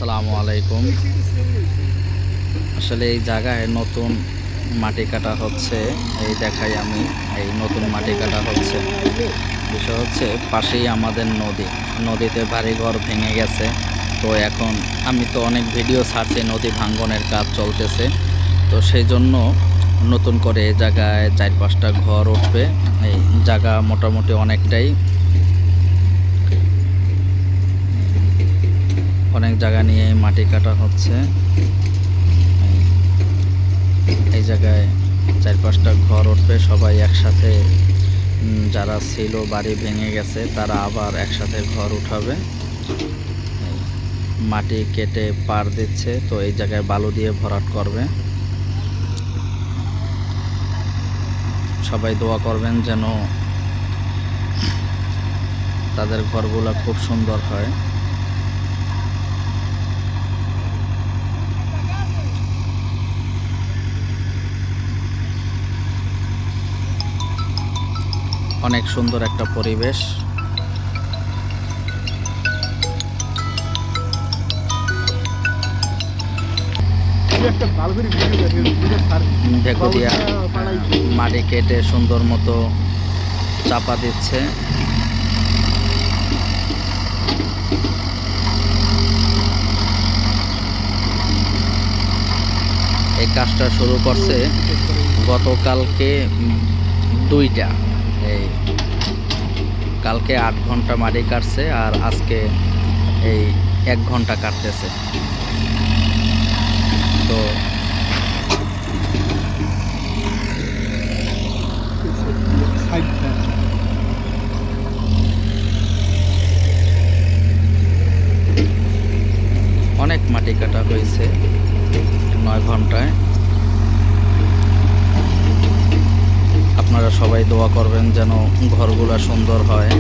আসসালামু আলাইকুম। আসলে এই জায়গায় নতুন মাটি কাটা হচ্ছে। এই দেখাই আমি, এই নতুন মাটি কাটা হচ্ছে। বিষয় হচ্ছে পাশেই আমাদের নদীতে বাড়িঘর ভেঙে গেছে। তো এখন আমি তো অনেক ভিডিও ছাড়ছি, নদী ভাঙ্গনের কাজ চলতেছে। তো সেই জন্য নতুন করে এই জায়গায় 4-5টা ঘর উঠবে। এই জায়গা মোটামুটি অনেক জায়গা নিয়ে মাটি কাটা হচ্ছে। এই জায়গায় 4-5টা ঘর উঠবে, সবাই একসাথে। যারা ছিল বাড়ি ভেঙে গেছে তারা আবার একসাথে ঘর উঠাবে। মাটি কেটে পার দিচ্ছে, তো এই জায়গায় বালু দিয়ে ভরাট করবে। সবাই দোয়া করবেন যেন তাদের ঘরগুলো খুব সুন্দর হয়। অনেক সুন্দর একটা পরিবেশ। ভেকুদিয়া মাটি কেটে সুন্দর মতো চাপা দিচ্ছে। এই কাজটা শুরু করছে গতকালকে 2টা। এই কালকে 8 ঘন্টা মাটি কাটছে, আর আজকে এই 1 ঘন্টা কাটতেছে। তো অনেক মাটি কাটা হয়েছে 9 ঘন্টায়। আপনারা সবাই দোয়া করবেন যেন ঘরগুলা সুন্দর হয়।